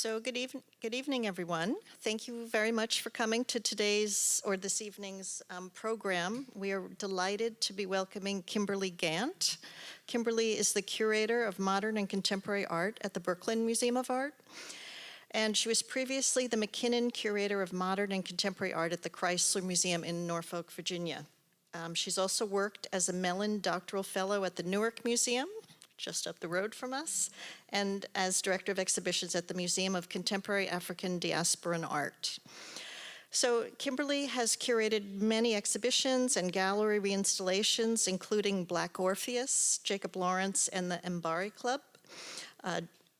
So good evening, everyone. Thank you very much for coming to today's or this evening's program. We are delighted to be welcoming Kimberli Gant. Kimberli is the curator of modern and contemporary art at the Brooklyn Museum of Art. And she was previously the McKinnon Curator of Modern and Contemporary Art at the Chrysler Museum in Norfolk, Virginia. She's also worked as a Mellon Doctoral Fellow at the Newark Museum, just up the road from us, and as Director of Exhibitions at the Museum of Contemporary African Diasporan Art. So Kimberli has curated many exhibitions and gallery reinstallations, including Black Orpheus, Jacob Lawrence, and the Mbari Club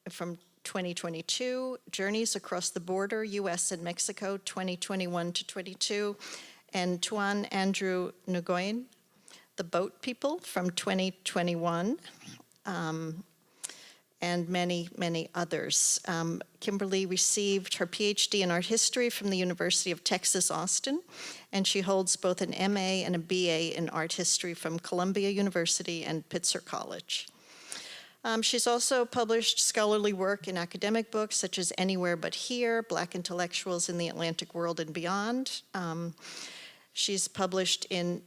from 2022, Journeys Across the Border, US and Mexico, 2021 to 22, and Tuan Andrew Nguyen, The Boat People from 2021, and many, many others. Kimberli received her PhD in art history from the University of Texas, Austin, and she holds both an MA and a BA in art history from Columbia University and Pitzer College. She's also published scholarly work in academic books such as Anywhere But Here, Black Intellectuals in the Atlantic World and Beyond. She's published in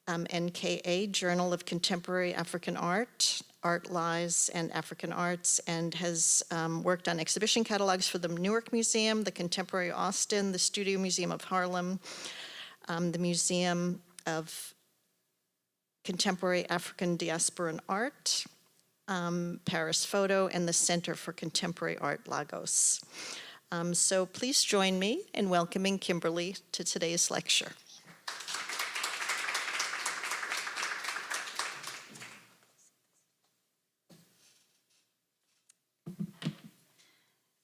NKA, Journal of Contemporary African Art, Art Lies and African Arts, and has worked on exhibition catalogs for the Newark Museum, the Contemporary Austin, the Studio Museum of Harlem, the Museum of Contemporary African Diasporan Art, Paris Photo, and the Center for Contemporary Art, Lagos. So please join me in welcoming Kimberli to today's lecture.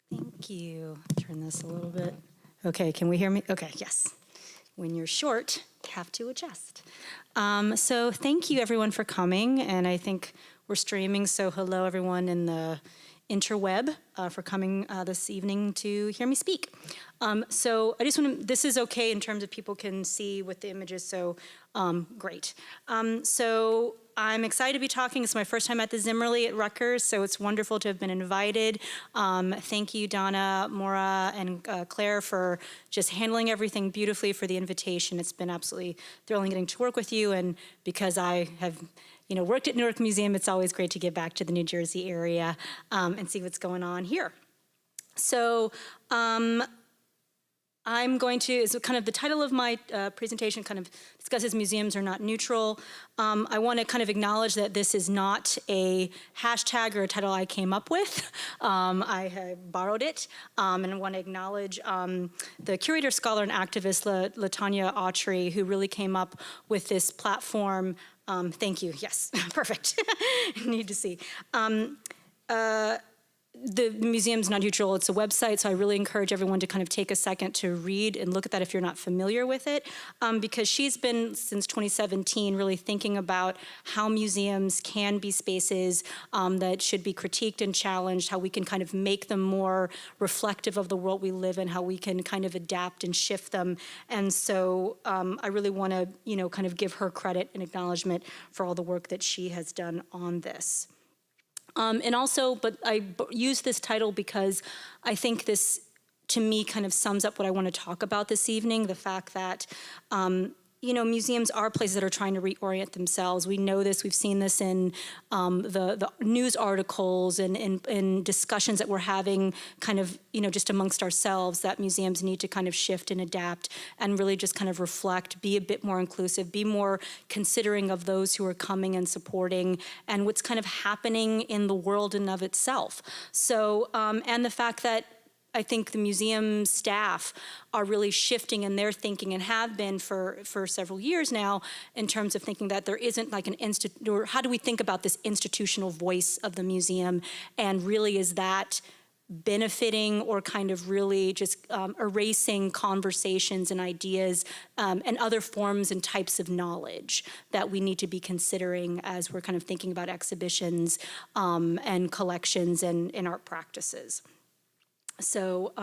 Thank you. Turn this a little bit. Okay, can we hear me? Okay, yes. When you're short, you have to adjust. So thank you everyone for coming, and I think we're streaming, so hello everyone in the interweb for coming this evening to hear me speak. So I just want to, this is okay in terms of people can see with the images, so great. So I'm excited to be talking. It's my first time at the Zimmerli at Rutgers, so it's wonderful to have been invited. Thank you, Donna, Maura, and Claire for just handling everything beautifully for the invitation. It's been absolutely thrilling getting to work with you, and because I have worked at Newark Museum, it's always great to get back to the New Jersey area and see what's going on here. So I'm going to, is kind of the title of my presentation kind of discusses museums are not neutral. I want to kind of acknowledge that this is not a hashtag or a title I came up with. I have borrowed it, and I want to acknowledge the curator, scholar, and activist, LaTanya Autry, who really came up with this platform. Thank you, yes, perfect, need to see. The museum's not neutral, it's a website, so I really encourage everyone to kind of take a second to read and look at that if you're not familiar with it, because she's been, since 2017, really thinking about how museums can be spaces that should be critiqued and challenged, how we can kind of make them more reflective of the world we live in, how we can kind of adapt and shift them. And so I really want to, kind of give her credit and acknowledgement for all the work that she has done on this. And also, but I use this title because I think this, to me, kind of sums up what I want to talk about this evening, the fact that, museums are places that are trying to reorient themselves. We know this, we've seen this in the news articles and in discussions that we're having kind of, just amongst ourselves, that museums need to kind of shift and adapt and really just kind of reflect, be a bit more inclusive, be more considering of those who are coming and supporting and what's kind of happening in the world and of itself. So, and the fact that I think the museum staff are really shifting in their thinking and have been for several years now in terms of thinking that there isn't like an or how do we think about this institutional voice of the museum, and really is that benefiting or kind of really just erasing conversations and ideas and other forms and types of knowledge that we need to be considering as we're kind of thinking about exhibitions and collections and art practices. So,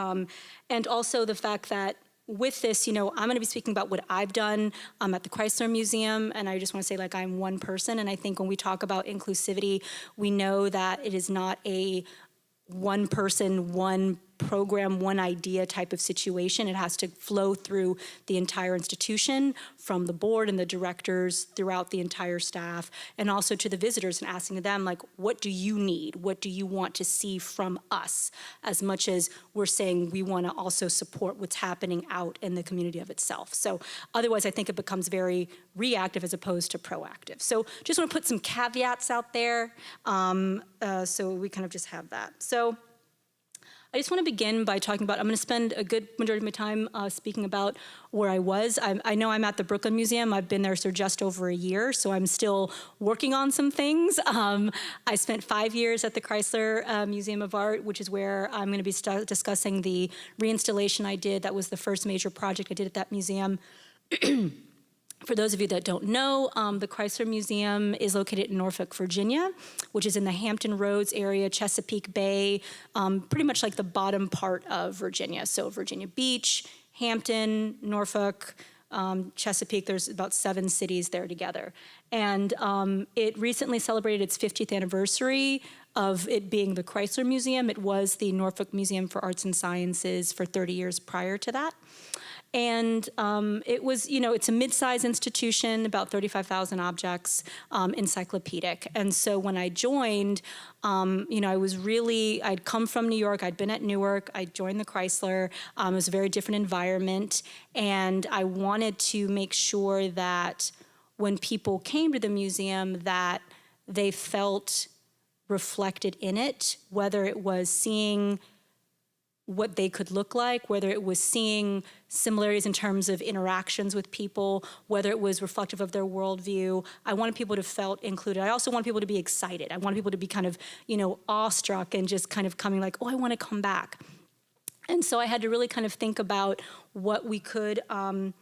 and also the fact that with this, I'm going to be speaking about what I've done at the Chrysler Museum, and I just want to say, like, I'm one person, and I think when we talk about inclusivity, we know that it is not a one person, one program, one idea type of situation. It has to flow through the entire institution, from the board and the directors throughout the entire staff, and also to the visitors and asking them, like, what do you need? What do you want to see from us? As much as we're saying we want to also support what's happening out in the community of itself. So otherwise, I think it becomes very reactive as opposed to proactive. So just want to put some caveats out there, so we kind of just have that. So I just want to begin by talking about, I'm going to spend a good majority of my time speaking about where I was. I know I'm at the Brooklyn Museum. I've been there for just over a year, so I'm still working on some things. I spent 5 years at the Chrysler Museum of Art, which is where I'm going to be discussing the reinstallation I did. That was the first major project I did at that museum. For those of you that don't know, the Chrysler Museum is located in Norfolk, Virginia, which is in the Hampton Roads area, Chesapeake Bay, pretty much like the bottom part of Virginia. So Virginia Beach, Hampton, Norfolk, Chesapeake, there's about 7 cities there together. And it recently celebrated its 50th anniversary of it being the Chrysler Museum. It was the Norfolk Museum for Arts and Sciences for 30 years prior to that. And it was, it's a mid-sized institution, about 35,000 objects, encyclopedic. And so when I joined, I'd come from New York, I'd been at Newark, I joined the Chrysler. It was a very different environment. And I wanted to make sure that when people came to the museum that they felt reflected in it, whether it was seeing what they could look like, whether it was seeing similarities in terms of interactions with people, whether it was reflective of their worldview. I wanted people to feel included. I also want people to be excited. I want people to be kind of, awestruck and just kind of coming like, oh, I want to come back. And so I had to really kind of think about what we could and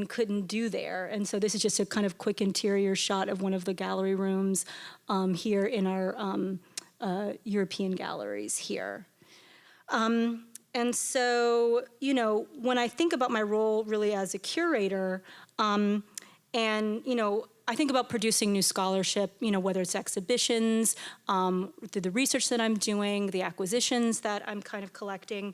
couldn't do there. And so this is just a kind of quick interior shot of one of the gallery rooms here in our European galleries here. And so, when I think about my role really as a curator, I think about producing new scholarship, whether it's exhibitions, through the research that I'm doing, the acquisitions that I'm kind of collecting.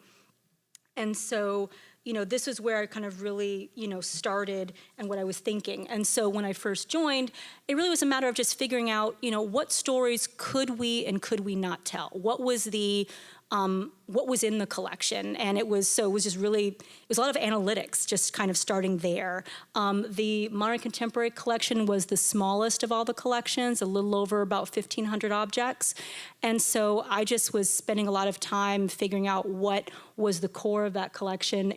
And so, this is where I kind of really, started and what I was thinking. And so when I first joined, it really was a matter of just figuring out, what stories could we and could we not tell? What was in the collection? And it was a lot of analytics, just kind of starting there. The Modern Contemporary collection was the smallest of all the collections, a little over about 1,500 objects. And so I just was spending a lot of time figuring out what was the core of that collection.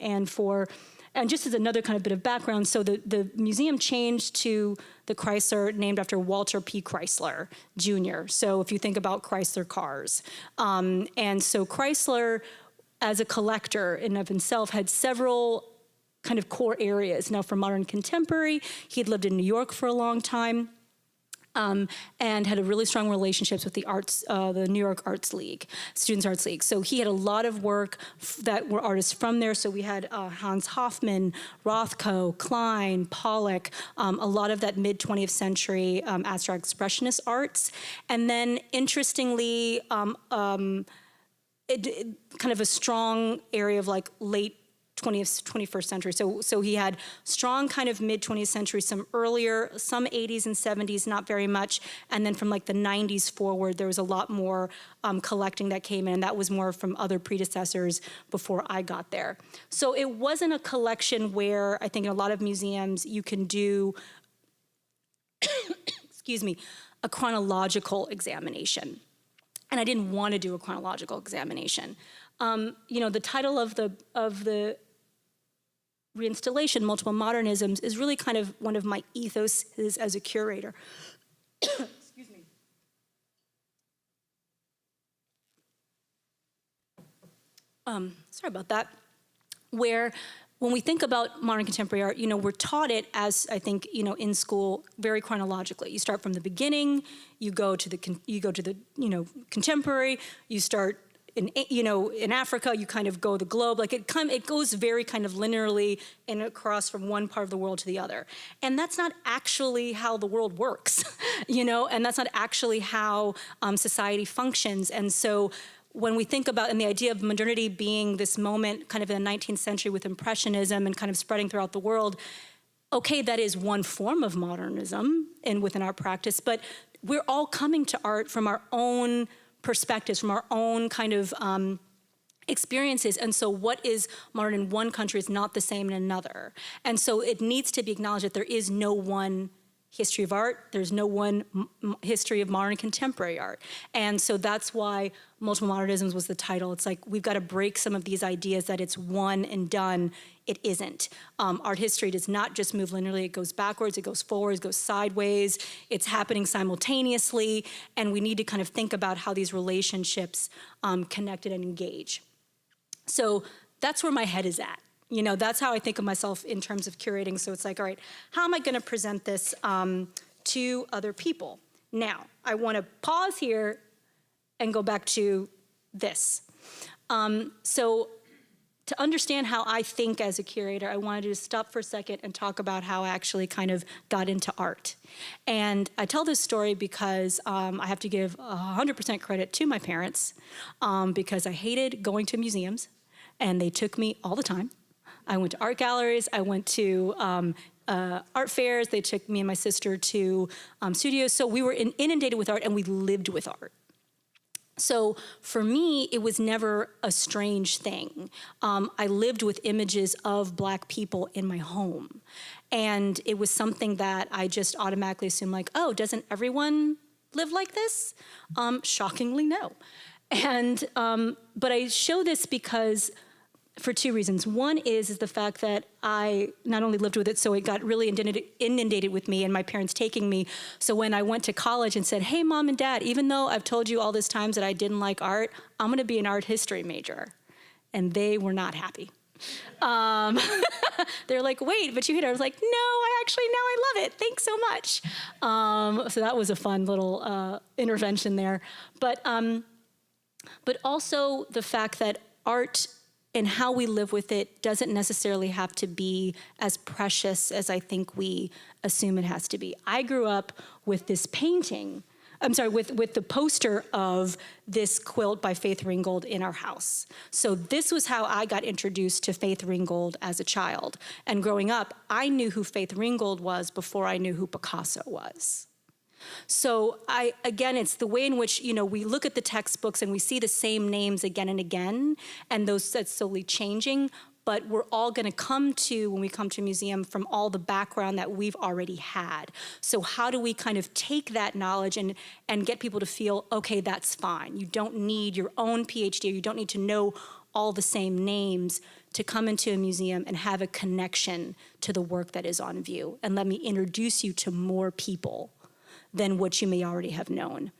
And just as another kind of bit of background, so the museum changed to the Chrysler, named after Walter P. Chrysler, Jr. So if you think about Chrysler cars. And so Chrysler, as a collector in and of himself, had several kind of core areas. Now, for Modern Contemporary, he'd lived in New York for a long time. And had a really strong relationships with the New York Arts League, Students' Arts League. So he had a lot of work that were artists from there. So we had Hans Hofmann, Rothko, Klein, Pollock, a lot of that mid-20th century abstract expressionist arts. And then, interestingly, kind of a strong area of like late 21st century. So he had strong kind of mid-20th century, some earlier, some 80s and 70s, not very much. And then from like the 90s forward, there was a lot more collecting that came in. And that was more from other predecessors before I got there. So it wasn't a collection where I think in a lot of museums you can do, a chronological examination. And I didn't want to do a chronological examination. The title of the reinstallation, Multiple Modernisms, is really kind of one of my ethoses as a curator. Excuse me. Sorry about that. Where when we think about modern contemporary art, we're taught it as, I think, in school very chronologically. You start from the beginning, you go to the contemporary, you start in Africa, you kind of go the globe. Like it goes very kind of linearly and across from one part of the world to the other. And that's not actually how the world works, and that's not actually how society functions. And so when we think about, and the idea of modernity being this moment kind of in the 19th century with Impressionism and kind of spreading throughout the world, okay, that is one form of modernism and within our practice, but we're all coming to art from our own perspectives, from our own kind of experiences. And so what is modern in one country is not the same in another. And so it needs to be acknowledged that there is no one history of art. There's no one history of modern contemporary art. And so that's why Multiple Modernisms was the title. It's like, we've got to break some of these ideas that it's one and done. It isn't. Art history does not just move linearly. It goes backwards, it goes forwards, it goes sideways. It's happening simultaneously. And we need to kind of think about how these relationships connected and engage. So that's where my head is at. You know, that's how I think of myself in terms of curating. So it's like, all right, how am I going to present this to other people? Now, I want to pause here and go back to this. So to understand how I think as a curator, I wanted to just stop for a second and talk about how I actually kind of got into art. And I tell this story because I have to give 100% credit to my parents because I hated going to museums, and they took me all the time. I went to art galleries, I went to art fairs, they took me and my sister to studios, so we were inundated with art and we lived with art. So for me, it was never a strange thing. I lived with images of Black people in my home. And it was something that I just automatically assumed like, oh, doesn't everyone live like this? Shockingly, no. And, but I show this because for two reasons. One is the fact that I not only lived with it, so it got really inundated with me and my parents taking me. So when I went to college and said, hey, Mom and Dad, even though I've told you all this times that I didn't like art, I'm going to be an art history major. And they were not happy. They're like, wait, but you hate it. I was like, no, I love it. Thanks so much. So that was a fun little intervention there. But also the fact that art and how we live with it doesn't necessarily have to be as precious as I think we assume it has to be. I grew up with this painting, with the poster of this quilt by Faith Ringgold in our house. So this was how I got introduced to Faith Ringgold as a child. And growing up, I knew who Faith Ringgold was before I knew who Picasso was. So again, it's the way in which, you know, we look at the textbooks and we see the same names again and again, and those that's slowly changing, but we're all going to come to, when we come to a museum, from all the background that we've already had. So how do we kind of take that knowledge and get people to feel, okay, that's fine. You don't need your own PhD, or you don't need to know all the same names to come into a museum and have a connection to the work that is on view. And let me introduce you to more people than what you may already have known.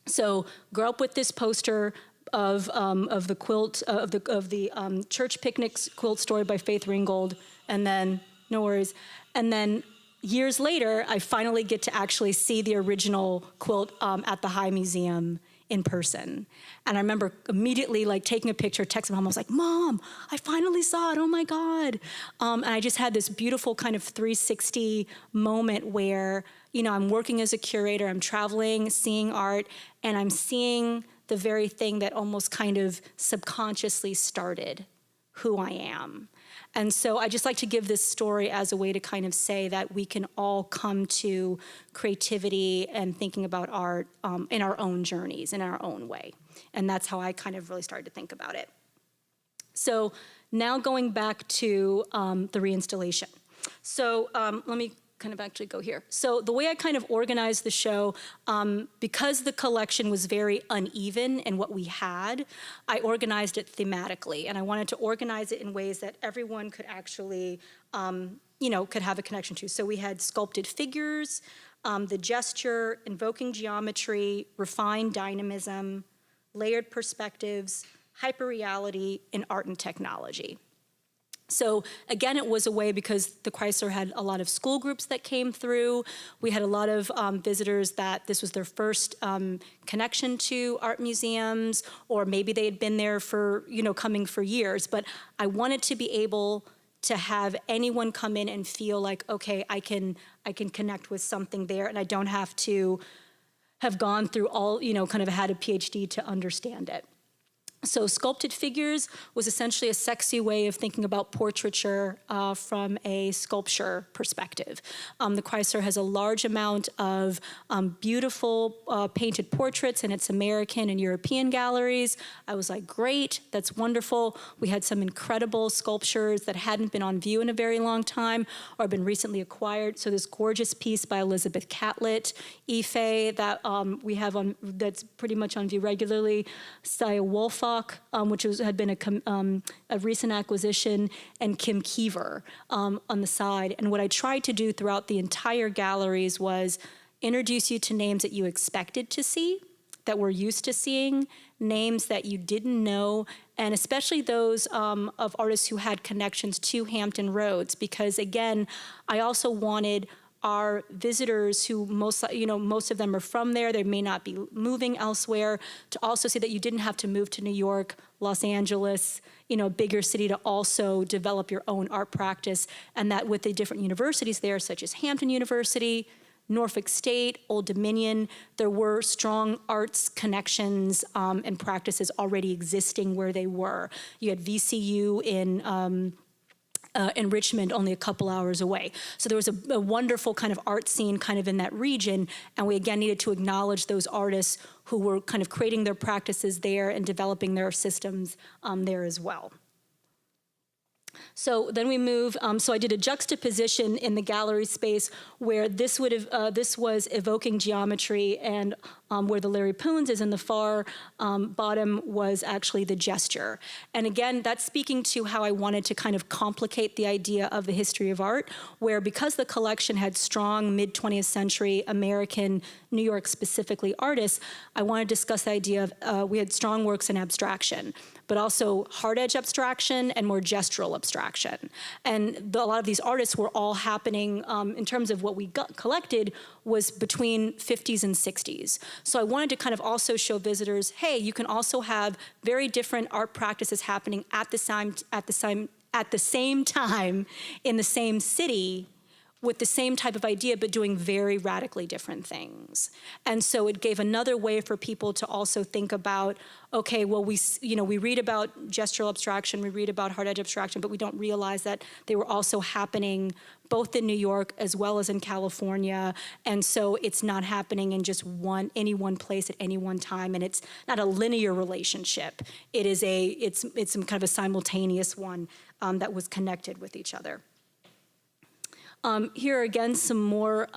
So grow up with this poster of the quilt, of the church picnics quilt story by Faith Ringgold, and then, no worries, and then years later, I finally get to actually see the original quilt at the High Museum in person. And I remember immediately like taking a picture, texting mom, I was like, Mom, I finally saw it, oh my God. And I just had this beautiful kind of 360 moment where, you know, I'm working as a curator, I'm traveling, seeing art, and I'm seeing the very thing that almost kind of subconsciously started who I am. And so I just like to give this story as a way to kind of say that we can all come to creativity and thinking about art in our own journeys, in our own way. And that's how I kind of really started to think about it. So now going back to the reinstallation. So let me kind of actually go here. So the way I kind of organized the show, because the collection was very uneven in what we had, I organized it thematically. And I wanted to organize it in ways that everyone could actually, you know, could have a connection to. So we had sculpted figures, the gesture, invoking geometry, refined dynamism, layered perspectives, hyperreality, and art and technology. So again, it was a way, because the Chrysler had a lot of school groups that came through. We had a lot of visitors that this was their first connection to art museums, or maybe they had been there for, you know, coming for years. But I wanted to be able to have anyone come in and feel like, okay, I can connect with something there, and I don't have to have gone through all, you know, kind of had a PhD to understand it. So sculpted figures was essentially a sexy way of thinking about portraiture from a sculpture perspective. The Chrysler has a large amount of beautiful painted portraits in its American and European galleries. I was like, great, that's wonderful. We had some incredible sculptures that hadn't been on view in a very long time or been recently acquired. So this gorgeous piece by Elizabeth Catlett, Ife, that we have on, that's pretty much on view regularly. Saya Wolfach, which had been a recent acquisition, and Kim Kiever on the side. And what I tried to do throughout the entire galleries was introduce you to names that you expected to see, that we're used to seeing, names that you didn't know, and especially those of artists who had connections to Hampton Roads, because again, I also wanted our visitors, who most of them are from there, they may not be moving elsewhere, to also see that you didn't have to move to New York, Los Angeles, bigger city to also develop your own art practice, and that with the different universities there, such as Hampton University, Norfolk State, Old Dominion, there were strong arts connections and practices already existing where they were. You had VCU in Richmond, only a couple hours away. So there was a wonderful kind of art scene kind of in that region, and we again needed to acknowledge those artists who were kind of creating their practices there and developing their systems there as well. So then we move, so I did a juxtaposition in the gallery space where this was evoking geometry, and where the Larry Poons is in the far bottom was actually the gesture. And again, that's speaking to how I wanted to kind of complicate the idea of the history of art, where because the collection had strong mid-20th century American, New York specifically artists, I wanted to discuss the idea of, we had strong works in abstraction, but also hard edge abstraction and more gestural abstraction. And a lot of these artists were all happening in terms of what we collected was between 50s and 60s. So I wanted to kind of also show visitors, hey, you can also have very different art practices happening at the same time in the same city with the same type of idea, but doing very radically different things. And so it gave another way for people to also think about, okay, well, we read about gestural abstraction, we read about hard edge abstraction, but we don't realize that they were also happening both in New York as well as in California. And so it's not happening in just any one place at any one time, and it's not a linear relationship. It's some kind of a simultaneous one that was connected with each other. Here are again some more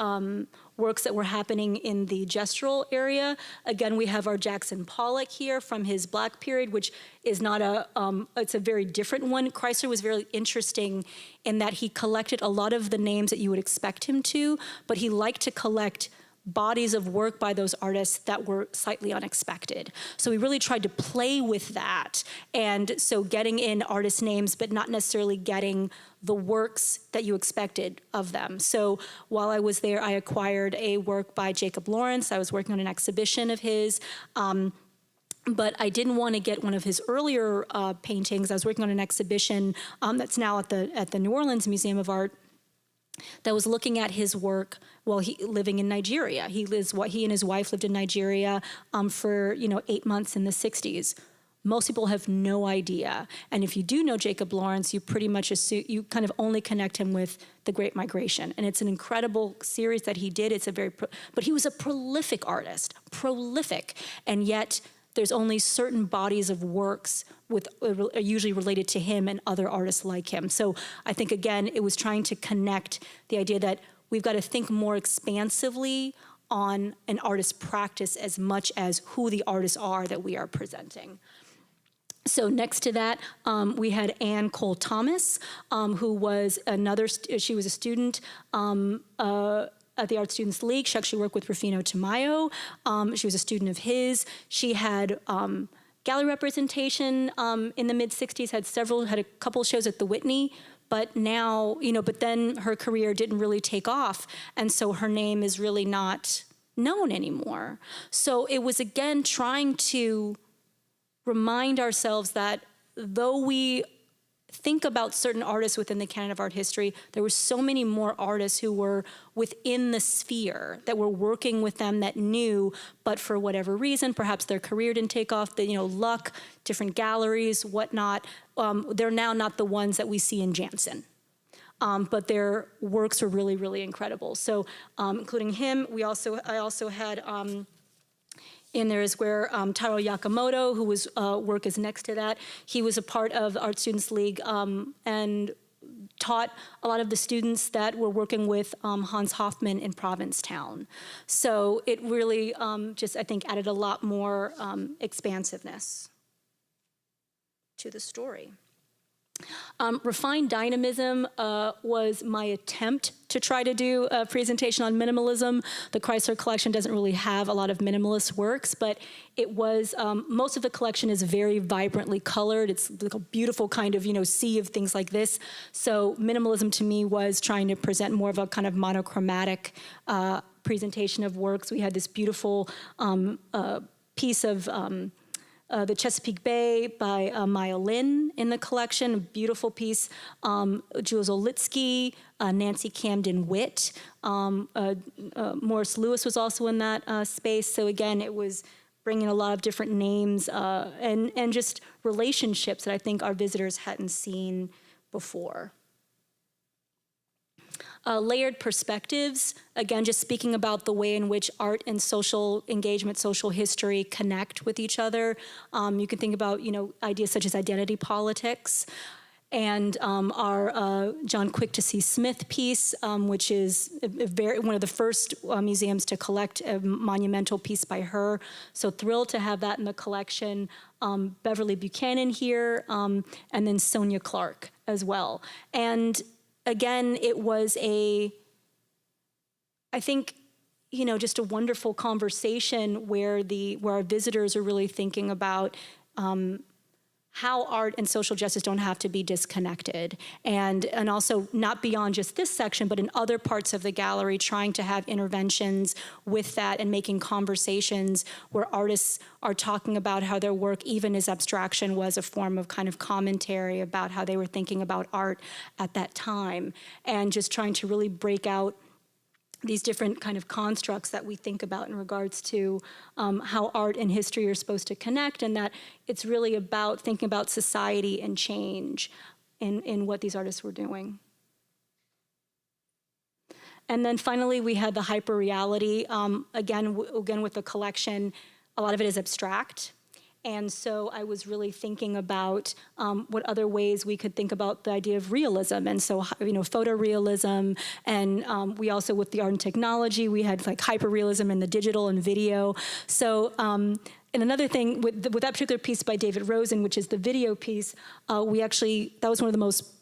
works that were happening in the gestural area. Again, we have our Jackson Pollock here from his Black period, which is not it's a very different one. Chrysler was very interesting in that he collected a lot of the names that you would expect him to, but he liked to collect bodies of work by those artists that were slightly unexpected. So we really tried to play with that. And so getting in artist names, but not necessarily getting the works that you expected of them. So while I was there, I acquired a work by Jacob Lawrence. I was working on an exhibition of his. But I didn't want to get one of his earlier paintings. I was working on an exhibition that's now at the New Orleans Museum of Art that was looking at his work while living in Nigeria. He and his wife lived in Nigeria for 8 months in the 60s. Most people have no idea. And if you do know Jacob Lawrence, you pretty much assume, you kind of only connect him with the Great Migration. And it's an incredible series that he did. But he was a prolific artist, prolific. And yet there's only certain bodies of works usually related to him and other artists like him. So I think, again, it was trying to connect the idea that we've got to think more expansively on an artist's practice as much as who the artists are that we are presenting. So next to that, we had Anne Cole Thomas, who was she was a student at the Art Students League. She actually worked with Rufino Tamayo. She was a student of his. She had gallery representation in the mid-60s, had a couple shows at the Whitney, but now, but then her career didn't really take off, and so her name is really not known anymore. So it was, again, trying to remind ourselves that though we think about certain artists within the canon of art history, there were so many more artists who were within the sphere, that were working with them, that knew, but for whatever reason, perhaps their career didn't take off, luck, different galleries, whatnot, they're now not the ones that we see in Jansen. But their works are really, really incredible. So including him, I also had in there is where Taro Yakamoto, who was work is next to that. He was a part of the Art Students League and taught a lot of the students that were working with Hans Hofmann in Provincetown. So it really just, I think, added a lot more expansiveness to the story. Refined Dynamism was my attempt to try to do a presentation on minimalism. The Chrysler collection doesn't really have a lot of minimalist works, but it was, most of the collection is very vibrantly colored. It's like a beautiful kind of, sea of things like this. So minimalism to me was trying to present more of a kind of monochromatic presentation of works. We had this beautiful piece of the Chesapeake Bay by Maya Lin in the collection, a beautiful piece. Jules Olitsky, Nancy Camden Witt, Morris Lewis was also in that space. So again, it was bringing a lot of different names and just relationships that I think our visitors hadn't seen before. Layered perspectives, again, just speaking about the way in which art and social engagement, social history connect with each other. You can think about, ideas such as identity politics, and our John Quick to See Smith piece, which is one of the first museums to collect a monumental piece by her. So thrilled to have that in the collection. Beverly Buchanan here, and then Sonia Clark as well. And again, it was I think, just a wonderful conversation where our visitors are really thinking about how art and social justice don't have to be disconnected. And also not beyond just this section, but in other parts of the gallery, trying to have interventions with that and making conversations where artists are talking about how their work, even as abstraction, was a form of kind of commentary about how they were thinking about art at that time. And just trying to really break out these different kind of constructs that we think about in regards to how art and history are supposed to connect, and that it's really about thinking about society and change in what these artists were doing. And then finally, we had the hyperreality. Again, with the collection, a lot of it is abstract. And so I was really thinking about what other ways we could think about the idea of realism. And so, photorealism, and we also, with the art and technology, we had like hyperrealism in the digital and video. So, and another thing, with that particular piece by David Rosen, which is the video piece, that was one of the most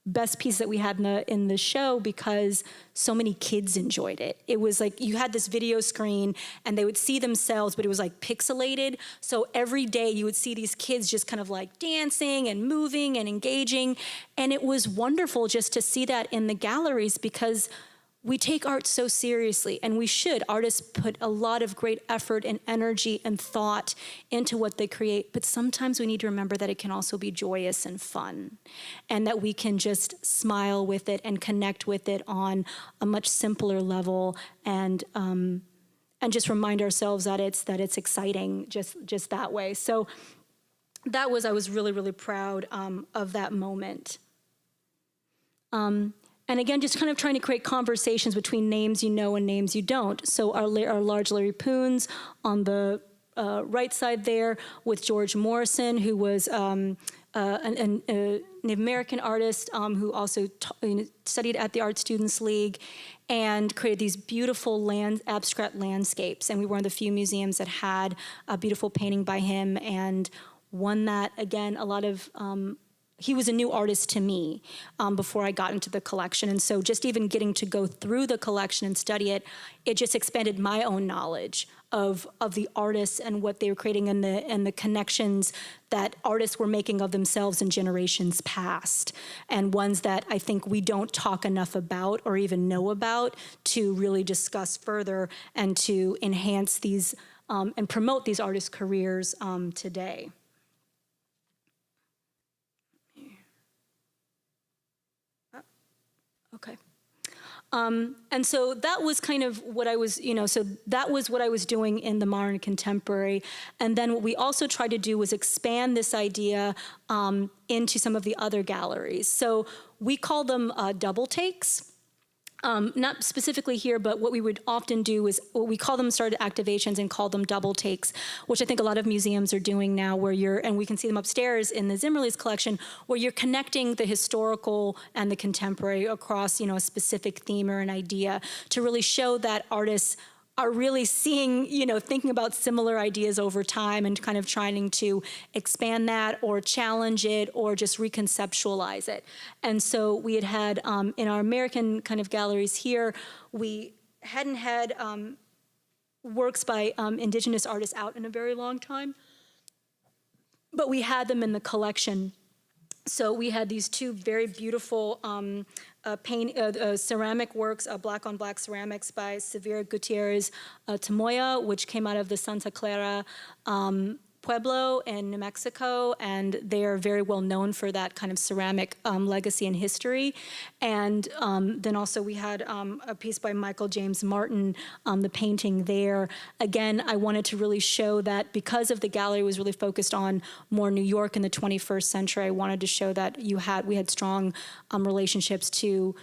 best piece that we had in the show, because so many kids enjoyed it. It was like you had this video screen and they would see themselves, but it was like pixelated. So every day you would see these kids just kind of like dancing and moving and engaging. And it was wonderful just to see that in the galleries, because we take art so seriously, and we should. Artists put a lot of great effort and energy and thought into what they create, but sometimes we need to remember that it can also be joyous and fun, and that we can just smile with it and connect with it on a much simpler level, and just remind ourselves that it's exciting just that way. So I was really, really proud of that moment. And again, just kind of trying to create conversations between names you know and names you don't. So our large Larry Poons on the right side there, with George Morrison, who was a Native American artist who also studied at the Art Students League and created these beautiful abstract landscapes. And we were one of the few museums that had a beautiful painting by him, and one that, again, a lot of he was a new artist to me before I got into the collection. And so just even getting to go through the collection and study it, it just expanded my own knowledge of the artists and what they were creating, and the connections that artists were making of themselves in generations past, and ones that I think we don't talk enough about or even know about to really discuss further and to enhance these and promote these artists' careers today. And so that was kind of what I was, so that was what I was doing in the modern contemporary. And then what we also tried to do was expand this idea into some of the other galleries. So we call them double takes. Not specifically here, but what we would often do is what we call them started activations and call them double takes, which I think a lot of museums are doing now, where and we can see them upstairs in the Zimmerli's collection, where you're connecting the historical and the contemporary across, a specific theme or an idea to really show that artists are really seeing, thinking about similar ideas over time and kind of trying to expand that or challenge it or just reconceptualize it. And so we had in our American kind of galleries here, we hadn't had works by indigenous artists out in a very long time, but we had them in the collection. So we had these two very beautiful ceramic works, black on black ceramics by Severa Gutierrez Tamoya, which came out of the Santa Clara Pueblo in New Mexico, and they are very well known for that kind of ceramic legacy and history. And then also we had a piece by Michael James Martin, the painting there. Again, I wanted to really show that because of the gallery was really focused on more New York in the 21st century, I wanted to show that we had strong relationships to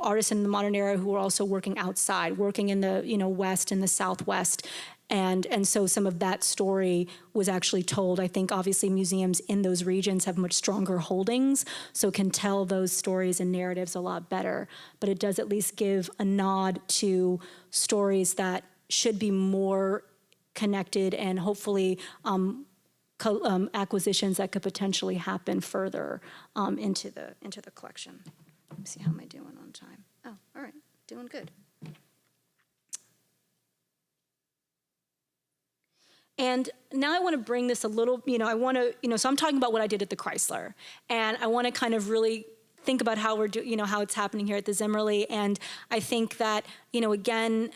artists in the modern era who were also working outside, working in the West and the Southwest. And so some of that story was actually told. I think obviously museums in those regions have much stronger holdings, so can tell those stories and narratives a lot better. But it does at least give a nod to stories that should be more connected and hopefully acquisitions that could potentially happen further into the collection. Let me see, how am I doing on time? Oh, all right, doing good. And now I want to bring this a little, so I'm talking about what I did at the Chrysler. And I want to kind of really think about how we're doing, how it's happening here at the Zimmerli. And I think that, again,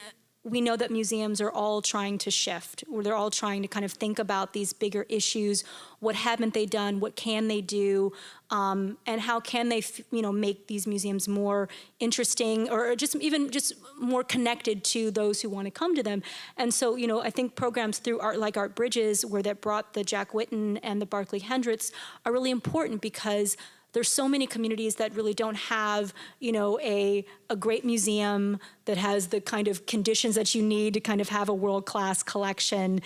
we know that museums are all trying to shift, or they're all trying to kind of think about these bigger issues. What haven't they done? What can they do? And how can they, make these museums more interesting, or just more connected to those who want to come to them? And so, I think programs through Art Bridges, where that brought the Jack Whitten and the Barclay Hendricks, are really important because there's so many communities that really don't have, a great museum that has the kind of conditions that you need to kind of have a world-class collection,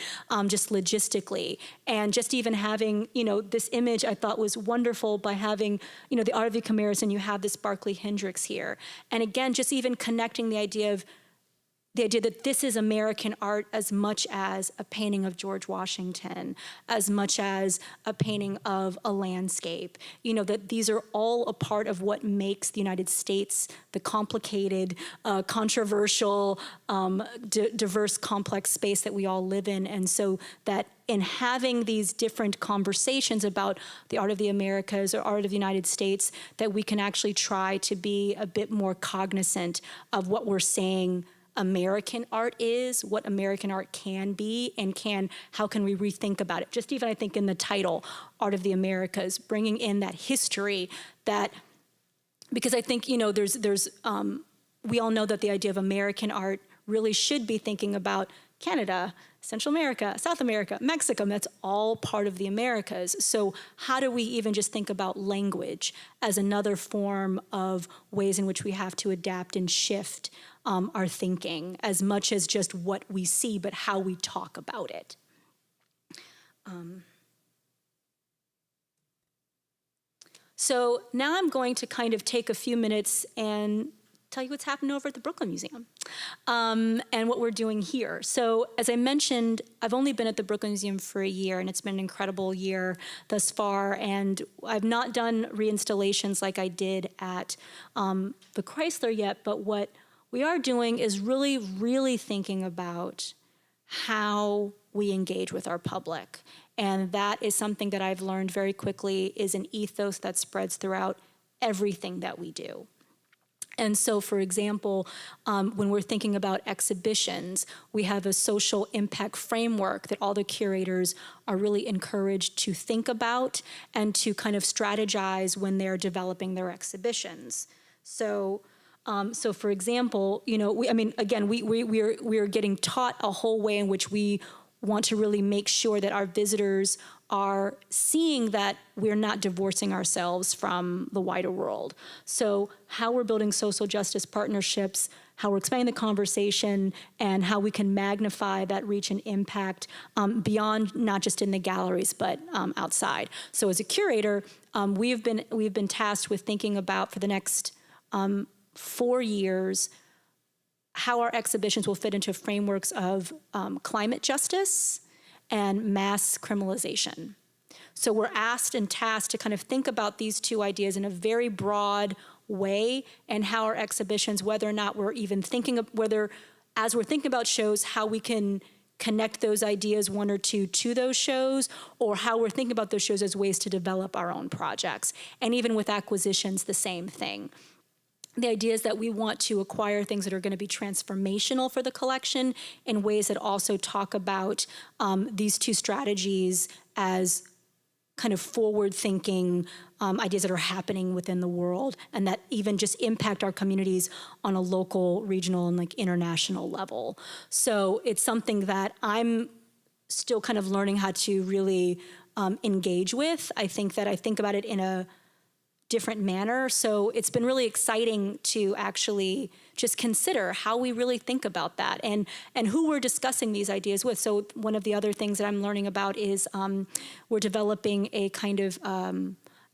just logistically. And just even having, this image I thought was wonderful by having, the Art of the Chimeras, and you have this Barclay Hendricks here. And again, just even connecting the idea that this is American art as much as a painting of George Washington, as much as a painting of a landscape, that these are all a part of what makes the United States the complicated, controversial, diverse, complex space that we all live in. And so that in having these different conversations about the art of the Americas or art of the United States, that we can actually try to be a bit more cognizant of what we're saying American art is, what American art can be, and how can we rethink about it? Just even I think in the title, Art of the Americas, bringing in that history, because I think, we all know that the idea of American art really should be thinking about Canada, Central America, South America, Mexico. That's all part of the Americas. So how do we even just think about language as another form of ways in which we have to adapt and shift our thinking, as much as just what we see, but how we talk about it? So now I'm going to kind of take a few minutes and tell you what's happened over at the Brooklyn Museum and what we're doing here. So as I mentioned, I've only been at the Brooklyn Museum for a year, and it's been an incredible year thus far. And I've not done reinstallations like I did at the Chrysler yet, but what we are doing is really, really thinking about how we engage with our public. And that is something that I've learned very quickly is an ethos that spreads throughout everything that we do. And so, for example, when we're thinking about exhibitions, we have a social impact framework that all the curators are really encouraged to think about and to kind of strategize when they're developing their exhibitions. So So, for example, we are getting taught a whole way in which we want to really make sure that our visitors are seeing that we're not divorcing ourselves from the wider world. So how we're building social justice partnerships, how we're expanding the conversation, and how we can magnify that reach and impact beyond, not just in the galleries, but outside. So as a curator, we've been tasked with thinking about, for the next 4 years, how our exhibitions will fit into frameworks of climate justice and mass criminalization. So we're asked and tasked to kind of think about these two ideas in a very broad way, and how our exhibitions, whether or not we're even thinking of, whether as we're thinking about shows, how we can connect those ideas, one or two, to those shows, or how we're thinking about those shows as ways to develop our own projects. And even with acquisitions, the same thing. The idea is that we want to acquire things that are going to be transformational for the collection in ways that also talk about these two strategies as kind of forward-thinking ideas that are happening within the world, and that even just impact our communities on a local, regional, and international level. So it's something that I'm still kind of learning how to really engage with. I think about it in a different manner. So it's been really exciting to actually just consider how we really think about that, and who we're discussing these ideas with. So one of the other things that I'm learning about is we're developing a kind of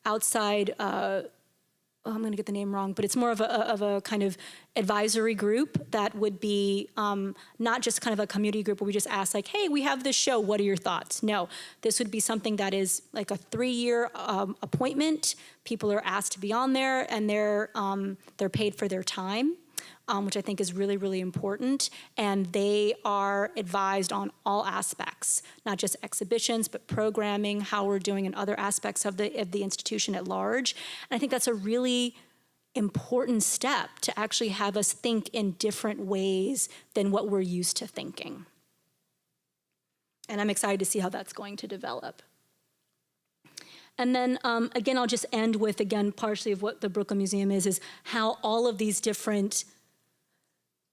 outside, I'm going to get the name wrong, but it's more of a kind of advisory group that would be not just kind of a community group where we just ask hey, we have this show, what are your thoughts? No, this would be something that is like a 3-year appointment. People are asked to be on there, and they're paid for their time, which I think is really, really important. And they are advised on all aspects, not just exhibitions, but programming, how we're doing in other aspects of the institution at large. And I think that's a really important step to actually have us think in different ways than what we're used to thinking. And I'm excited to see how that's going to develop. And then, again, I'll just end with, again, partially of what the Brooklyn Museum is how all of these different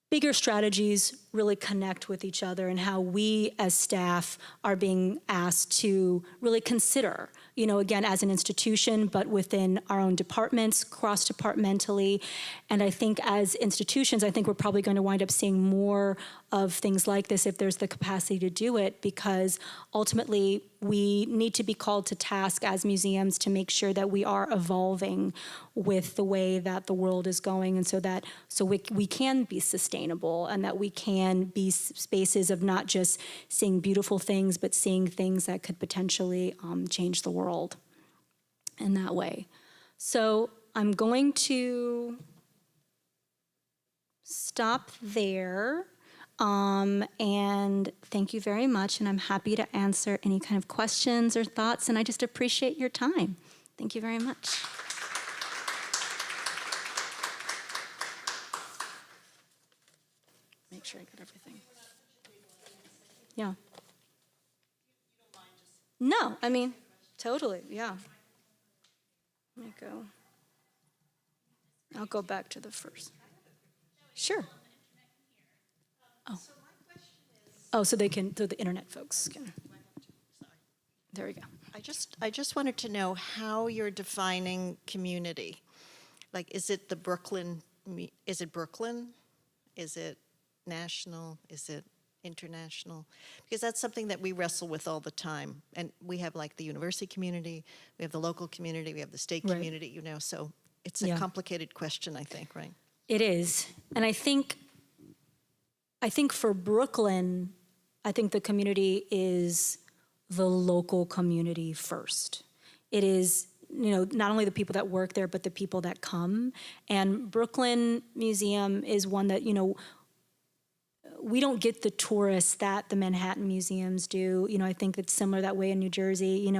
bigger strategies really connect with each other, and how we as staff are being asked to really consider, again, as an institution, but within our own departments, cross-departmentally. And I think as institutions, I think we're probably going to wind up seeing more of things like this if there's the capacity to do it, because ultimately we need to be called to task as museums to make sure that we are evolving with the way that the world is going, and so we can be sustainable, and that we can be spaces of not just seeing beautiful things, but seeing things that could potentially change the world in that way. So I'm going to stop there. And thank you very much, and I'm happy to answer any kind of questions or thoughts, and I just appreciate your time. Thank you very much. Make sure I got everything. Yeah. No, totally, yeah. Let me go. I'll go back to the first. Sure. Oh, so the internet folks can. There we go. I just wanted to know how you're defining community. Is it the Brooklyn? Is it Brooklyn? Is it national? Is it international? Because that's something that we wrestle with all the time. And we have the university community, we have the local community, we have the state community, so it's a complicated question, I think, right? It is. And I think for Brooklyn, I think the community is the local community first. It is, not only the people that work there, but the people that come. And Brooklyn Museum is one that, we don't get the tourists that the Manhattan museums do. I think it's similar that way in New Jersey,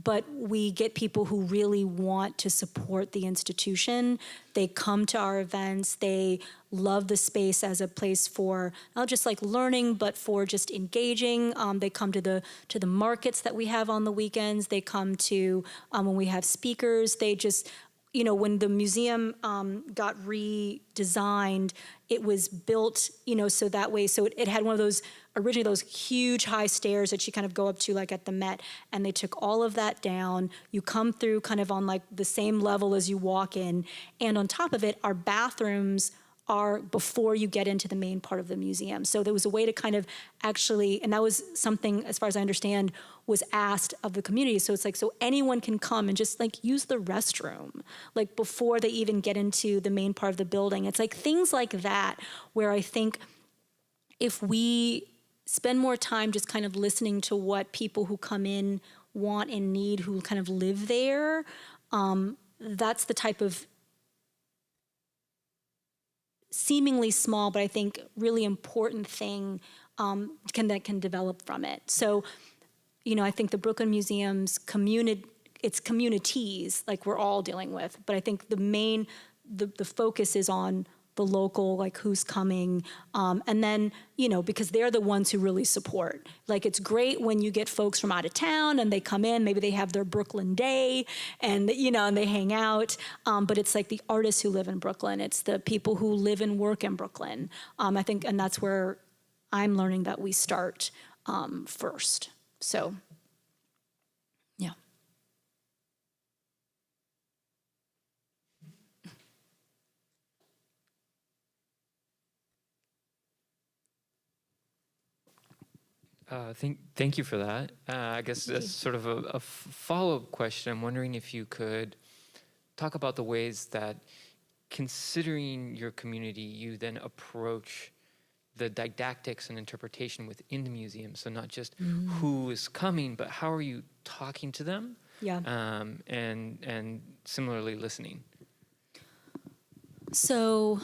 but we get people who really want to support the institution. They come to our events. They love the space as a place for not just learning, but for just engaging. They come to the markets that we have on the weekends. They come to when we have speakers. They just when the museum got redesigned, it was built, so that way, so it had one of those, originally those huge high stairs that you kind of go up to like at the Met, and they took all of that down. You come through kind of on like the same level as you walk in, and on top of it, our bathrooms are before you get into the main part of the museum. So there was a way to kind of actually, and that was something, as far as I understand, was asked of the community. So it's like, so anyone can come and just like use the restroom, like before they even get into the main part of the building. It's like things like that, where I think if we spend more time just kind of listening to what people who come in want and need, who kind of live there, that's the type of seemingly small, but I think really important thing that can develop from it. So, I think the Brooklyn Museum's it's communities like we're all dealing with, but I think the focus is on the local, like who's coming, and then, because they're the ones who really support. Like, it's great when you get folks from out of town and they come in, maybe they have their Brooklyn day and, and they hang out, but it's like the artists who live in Brooklyn. It's the people who live and work in Brooklyn, I think, and that's where I'm learning that we start first. So, yeah. Thank you for that. I guess that's sort of a follow-up question. I'm wondering if you could talk about the ways that, considering your community, you then approach the didactics and interpretation within the museum. So not just who is coming, but how are you talking to them? Yeah. And similarly listening. So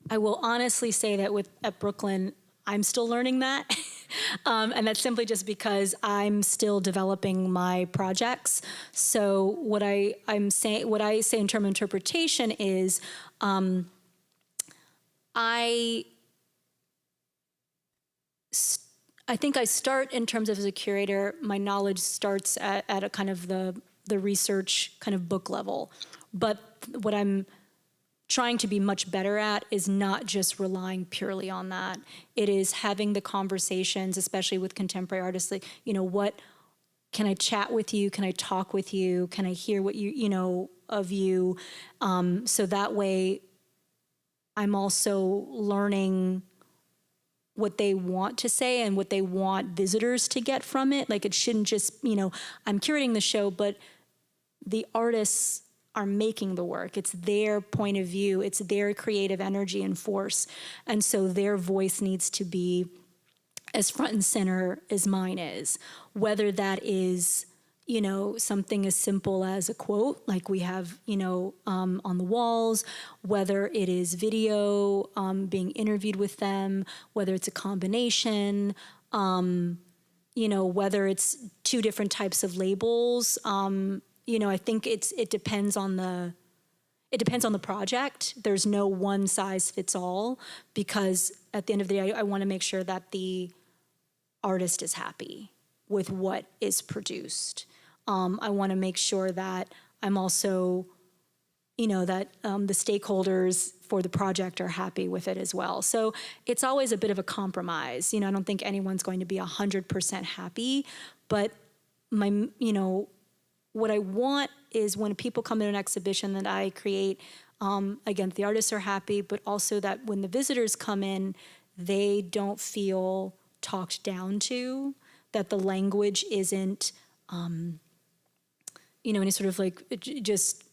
I will honestly say that at Brooklyn, I'm still learning that. And that's simply just because I'm still developing my projects. So what I say in terms of interpretation is, I think I start in terms of, as a curator, my knowledge starts at a kind of the research kind of book level. But what I'm trying to be much better at is not just relying purely on that. It is having the conversations, especially with contemporary artists, like, what can I chat with you? Can I talk with you? Can I hear what of you? So that way I'm also learning what they want to say and what they want visitors to get from it. Like, it shouldn't just, I'm curating the show, but the artists are making the work. It's their point of view. It's their creative energy and force. And so their voice needs to be as front and center as mine is, whether that is, something as simple as a quote, like we have, on the walls, whether it is video, being interviewed with them, whether it's a combination, whether it's two different types of labels, I think it depends on the project. There's no one size fits all, because at the end of the day, I want to make sure that the artist is happy with what is produced. I want to make sure that I'm also, that the stakeholders for the project are happy with it as well. So it's always a bit of a compromise. I don't think anyone's going to be 100% happy, but what I want is, when people come to an exhibition that I create, again, the artists are happy, but also that when the visitors come in, they don't feel talked down to, that the language isn't, any sort of like, just,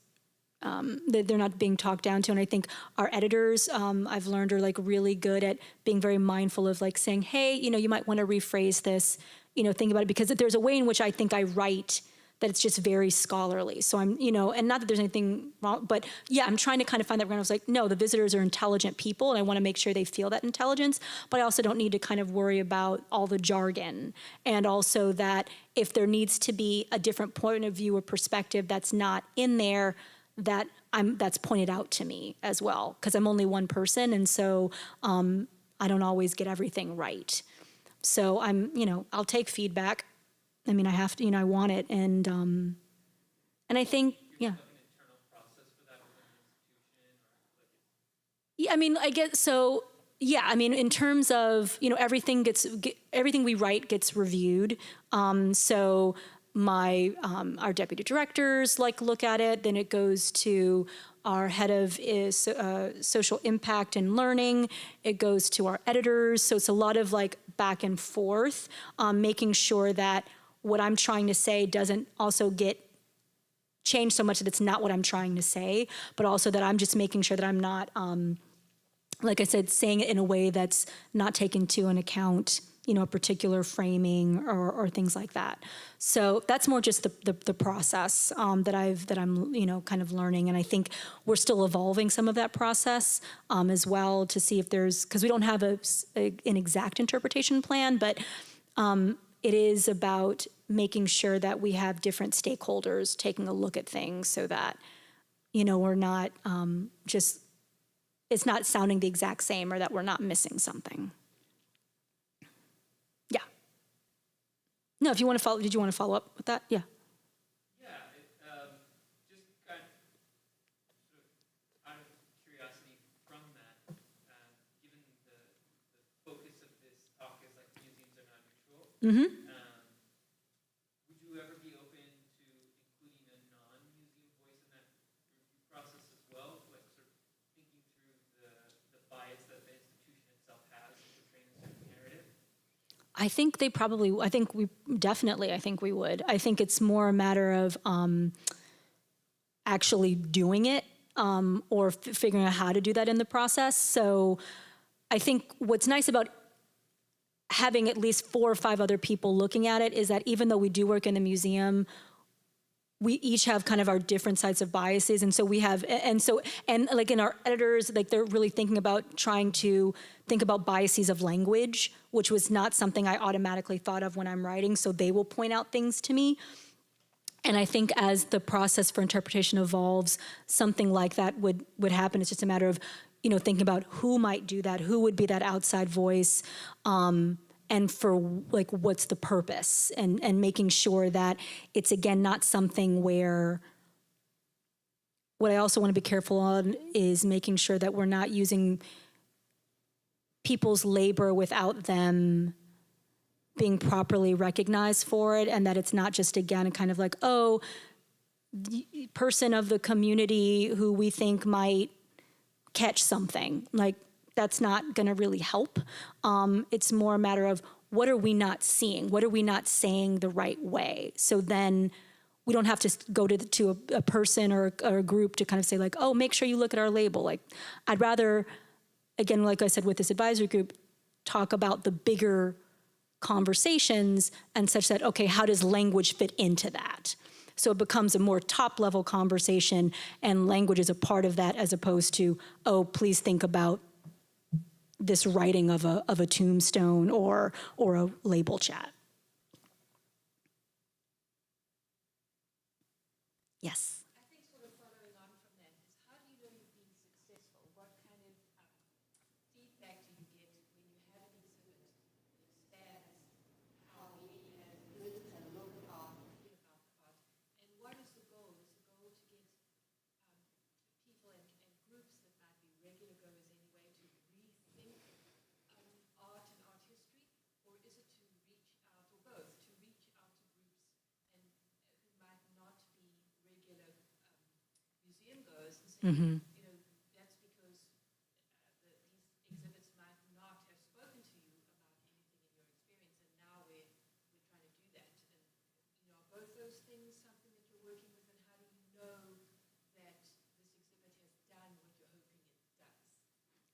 that they're not being talked down to. And I think our editors, I've learned, are like really good at being very mindful of like saying, hey, you might want to rephrase this, think about it, because there's a way in which I think I write that it's just very scholarly. So I'm, and not that there's anything wrong, but yeah, I'm trying to kind of find that ground. I was like, no, the visitors are intelligent people, and I want to make sure they feel that intelligence, but I also don't need to kind of worry about all the jargon. And also that if there needs to be a different point of view or perspective that's not in there, that's pointed out to me as well, because I'm only one person, and so I don't always get everything right. So I'll take feedback. I mean, I have to, I want it, and I think, yeah. Yeah, I mean, I guess so. Yeah, I mean, in terms of, everything we write gets reviewed. So our deputy directors look at it. Then it goes to our head of social impact and learning. It goes to our editors. So it's a lot of back and forth, making sure that what I'm trying to say doesn't also get changed so much that it's not what I'm trying to say, but also that I'm just making sure that I'm not, like I said, saying it in a way that's not taken into an account, a particular framing or things like that. So that's more just the process that I'm kind of learning, and I think we're still evolving some of that process as well to see if because we don't have an exact interpretation plan, but it is about making sure that we have different stakeholders taking a look at things so that we're not just. It's not sounding the exact same or that we're not missing something. Yeah. No, if you want to follow, did you want to follow up with that? Yeah. Yeah, just kind of sort of out of curiosity from that, given the focus of this talk is museums are not neutral. Mm-hmm. Would you ever be open to including a non-museum voice in that review process as well? Sort of thinking through the bias that the institution itself has in portraying a certain narrative? I think we would. I think it's more a matter of actually doing it or figuring out how to do that in the process. So I think what's nice about having at least 4 or 5 other people looking at it is that even though we do work in the museum, we each have kind of our different sides of biases. And so we have, and in our editors, they're really thinking about trying to think about biases of language, which was not something I automatically thought of when I'm writing. So they will point out things to me. And I think as the process for interpretation evolves, something like that would happen. It's just a matter of, thinking about who might do that, who would be that outside voice, and for what's the purpose, and making sure that it's, again, not something where, what I also want to be careful on is making sure that we're not using people's labor without them being properly recognized for it, and that it's not just, again, kind of the person of the community who we think might catch something. That's not going to really help. It's more a matter of what are we not seeing? What are we not saying the right way? So then we don't have to go to a person or a group to kind of say oh, make sure you look at our label. I'd rather, again, like I said with this advisory group, talk about the bigger conversations and such that, okay, how does language fit into that? So it becomes a more top-level conversation, and language is a part of that, as opposed to, oh, please think about this writing of a tombstone or a label chat. Yes. I think sort of following on from that is, how do you know you've been successful? What kind of feedback do you get when you have an exhibit that stands, how many visitors and look at art, feel about the art, and what is the goal? Is the goal to get people and groups that might be regular goers anyway to rethink art and art history, or is it to reach out, or both, to reach out to groups and who might not be regular museum goers and say, that's because these exhibits might not have spoken to you about anything in your experience, and now we're trying to do that. And are both those things something that you're working with, and how do you know that this exhibit has done what you're hoping it does?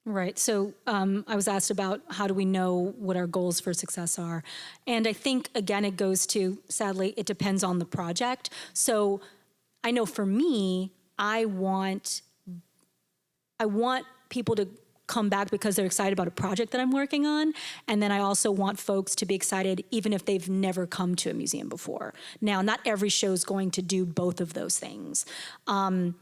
Right. So I was asked about how do we know what our goals for success are. And I think, again, it goes to, sadly, it depends on the project. So I know for me, I want people to come back because they're excited about a project that I'm working on. And then I also want folks to be excited even if they've never come to a museum before. Now, not every show is going to do both of those things. And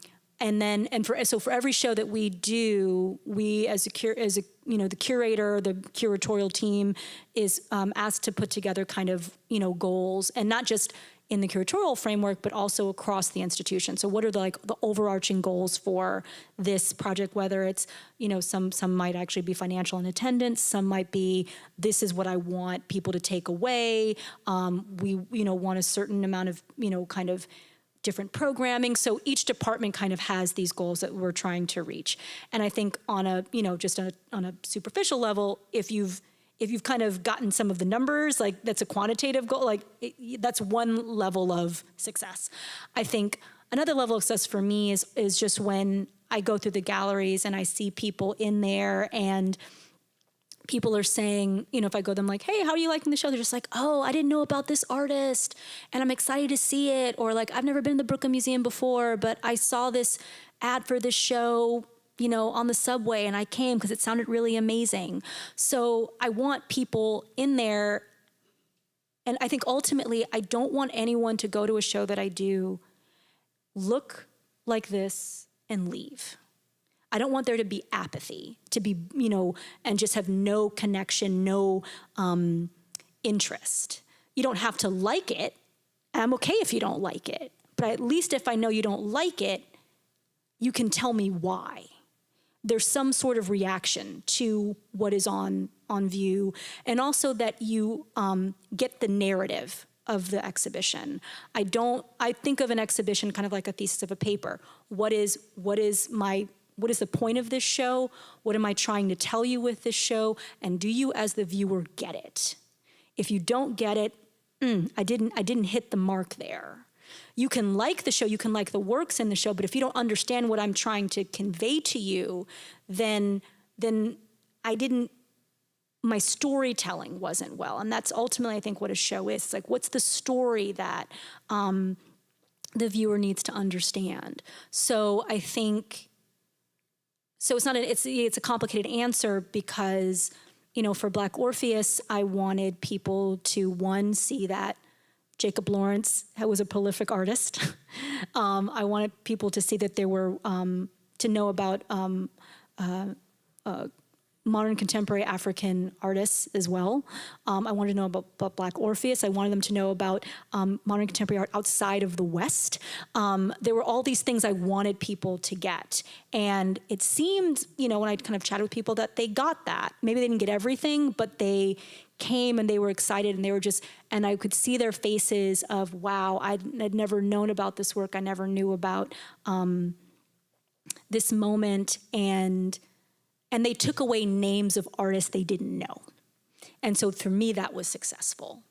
for every show that we do, we as the curator, the curatorial team is asked to put together kind of, goals, and not just in the curatorial framework, but also across the institution. So what are the overarching goals for this project, whether it's, some might actually be financial and attendance, some might be, this is what I want people to take away. We, want a certain amount of, kind of different programming. So each department kind of has these goals that we're trying to reach. And I think on a, just on a superficial level, if you've kind of gotten some of the numbers, like that's a quantitative goal, that's one level of success. I think another level of success for me is just when I go through the galleries and I see people in there and people are saying, if I go to them like, hey, how are you liking the show? They're just like, oh, I didn't know about this artist and I'm excited to see it. Or like, I've never been to the Brooklyn Museum before, but I saw this ad for this show, on the subway and I came because it sounded really amazing. So I want people in there. And I think ultimately, I don't want anyone to go to a show that I do, look like this and leave. I don't want there to be apathy, to be, and just have no connection, no interest. You don't have to like it. I'm okay if you don't like it. But at least if I know you don't like it, you can tell me why. There's some sort of reaction to what is on view, and also that you get the narrative of the exhibition. I think of an exhibition kind of like a thesis of a paper. What is the point of this show? What am I trying to tell you with this show? And do you as the viewer get it? If you don't get it, I didn't hit the mark there. You can like the show, you can like the works in the show, but if you don't understand what I'm trying to convey to you, then my storytelling wasn't well. And that's ultimately, I think, what a show is. It's like, what's the story that the viewer needs to understand? So I think, it's a complicated answer because, for Black Orpheus, I wanted people to, one, see that Jacob Lawrence was a prolific artist. I wanted people to see that there were, to know about modern contemporary African artists as well. I wanted to know about Black Orpheus. I wanted them to know about modern contemporary art outside of the West. There were all these things I wanted people to get. And it seemed, when I kind of chatted with people, that they got that. Maybe they didn't get everything, but they came and they were excited and they were and I could see their faces of, wow, I'd never known about this work. I never knew about this moment. And they took away names of artists they didn't know. And so for me, that was successful.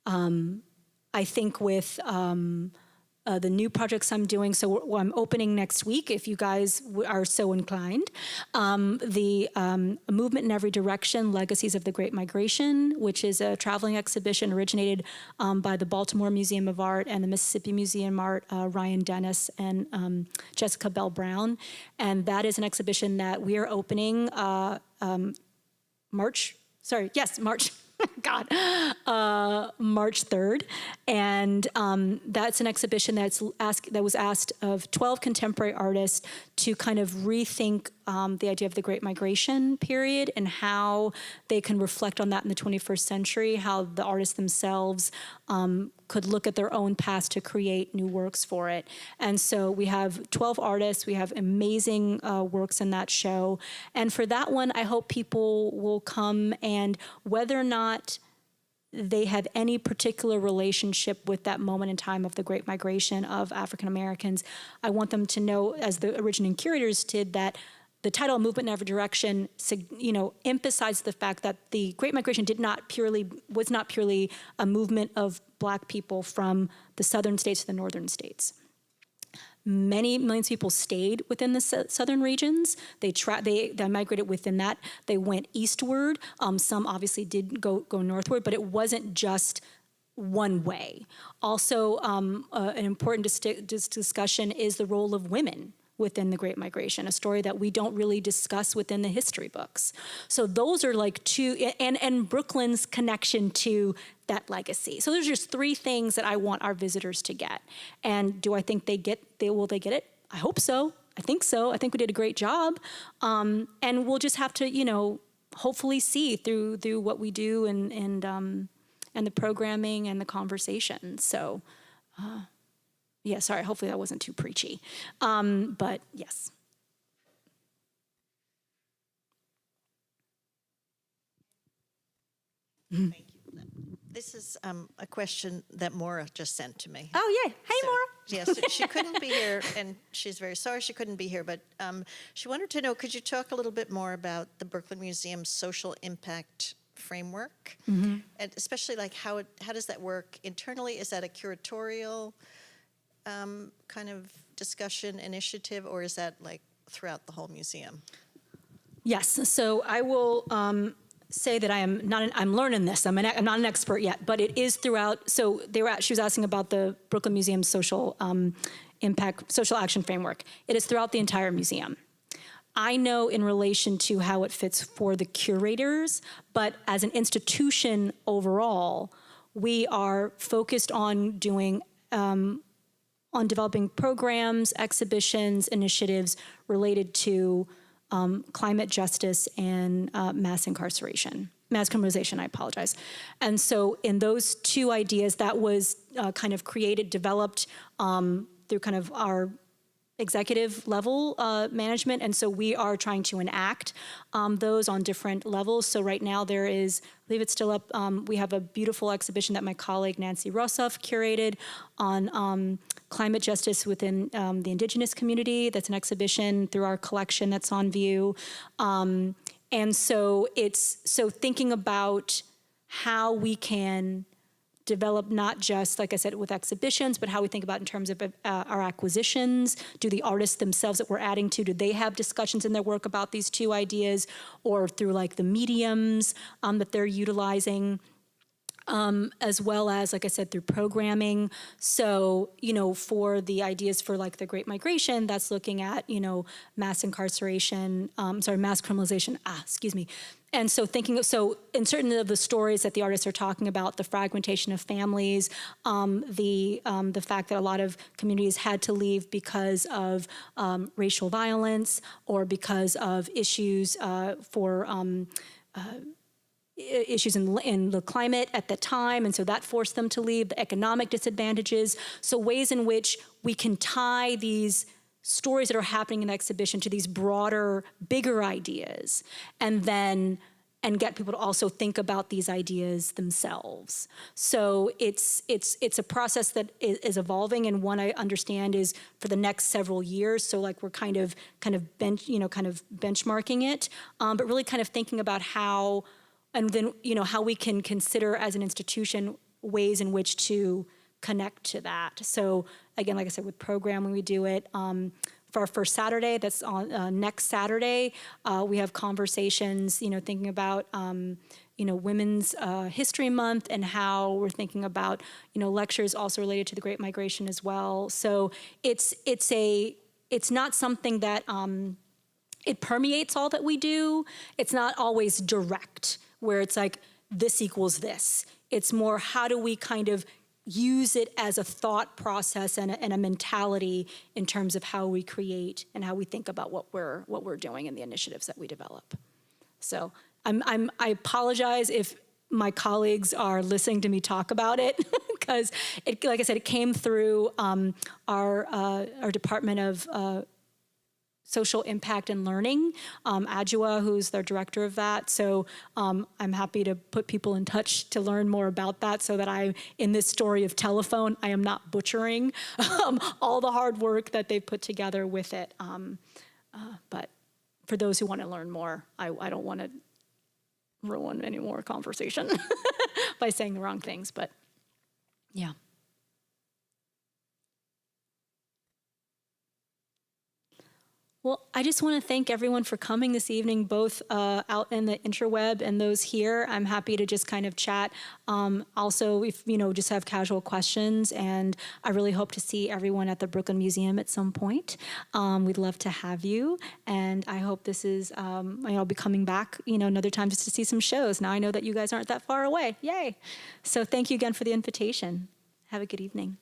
I think with the new projects I'm doing, so I'm opening next week, if you guys are so inclined, the Movement in Every Direction, Legacies of the Great Migration, which is a traveling exhibition originated by the Baltimore Museum of Art and the Mississippi Museum of Art, Ryan Dennis and Jessica Bell Brown. And that is an exhibition that we are opening March. March 3rd. And that's an exhibition that was asked of 12 contemporary artists to kind of rethink the idea of the Great Migration period and how they can reflect on that in the 21st century, how the artists themselves could look at their own past to create new works for it. And so we have 12 artists, we have amazing works in that show. And for that one, I hope people will come, and whether or not they have any particular relationship with that moment in time of the Great Migration of African Americans, I want them to know, as the originating curators did, that the title Movement in Every Direction, emphasized the fact that the Great Migration was not purely a movement of Black people from the southern states to the northern states. Many millions of people stayed within the southern regions. They migrated within that. They went eastward. Some obviously did go northward, but it wasn't just one way. Also, an important discussion is the role of women within the Great Migration, a story that we don't really discuss within the history books. So those are like two, and Brooklyn's connection to that legacy. So there's just three things that I want our visitors to get. And do I think will they get it? I hope so. I think so. I think we did a great job. And we'll just have to, hopefully see through what we do and the programming and the conversation. So, yeah, sorry, hopefully that wasn't too preachy. But yes. Thank you. This is a question that Maura just sent to me. Oh, yay. Hey, So, Maura. Yes, she couldn't be here, and she's very sorry she couldn't be here, but she wanted to know, could you talk a little bit more about the Brooklyn Museum's social impact framework? And especially like how does that work internally? Is that a curatorial kind of discussion initiative, or is that like throughout the whole museum? Yes, so I will say that I'm learning this. I'm not an expert yet, but it is throughout. So she was asking about the Brooklyn Museum's social impact, social action framework. It is throughout the entire museum. I know in relation to how it fits for the curators, but as an institution overall, we are focused on doing, on developing programs, exhibitions, initiatives related to climate justice and mass criminalization, I apologize. And so in those two ideas, that was kind of developed through kind of our executive level management. And so we are trying to enact those on different levels. So right now there is, I believe it's still up, we have a beautiful exhibition that my colleague Nancy Rossoff curated on climate justice within the indigenous community. That's an exhibition through our collection that's on view. And so so thinking about how we can develop not just, like I said, with exhibitions, but how we think about in terms of our acquisitions. Do the artists themselves that we're adding to, do they have discussions in their work about these two ideas, or through like the mediums that they're utilizing? As well as, like I said, through programming. So, for the ideas for like the Great Migration, that's looking at, mass incarceration, mass criminalization, And so in certain of the stories that the artists are talking about, the fragmentation of families, the fact that a lot of communities had to leave because of racial violence or because of issues issues in the climate at the time, and so that forced them to leave, the economic disadvantages. So ways in which we can tie these stories that are happening in the exhibition to these broader, bigger ideas, and get people to also think about these ideas themselves. So it's a process that is evolving, and one I understand is for the next several years. So like we're kind of benchmarking it, but really kind of thinking about how. And then, how we can consider as an institution ways in which to connect to that. So again, like I said, with programming, we do it. For our first Saturday, that's on next Saturday, we have conversations, thinking about, Women's History Month and how we're thinking about, lectures also related to the Great Migration as well. So it's not something that, it permeates all that we do. It's not always direct, where it's like, this equals this. It's more, how do we kind of use it as a thought process and a mentality in terms of how we create and how we think about what we're doing and the initiatives that we develop. So I apologize if my colleagues are listening to me talk about it, because like I said, it came through our Department of Social Impact and Learning, Adjua, who's their director of that. So I'm happy to put people in touch to learn more about that, so that in this story of telephone, I am not butchering all the hard work that they've put together with it. But for those who want to learn more, I don't want to ruin any more conversation by saying the wrong things, but yeah. Well, I just want to thank everyone for coming this evening, both out in the interweb and those here. I'm happy to just kind of chat. Also, if just have casual questions, and I really hope to see everyone at the Brooklyn Museum at some point. We'd love to have you, and I hope this is, I'll be coming back, another time just to see some shows. Now I know that you guys aren't that far away. Yay! So thank you again for the invitation. Have a good evening.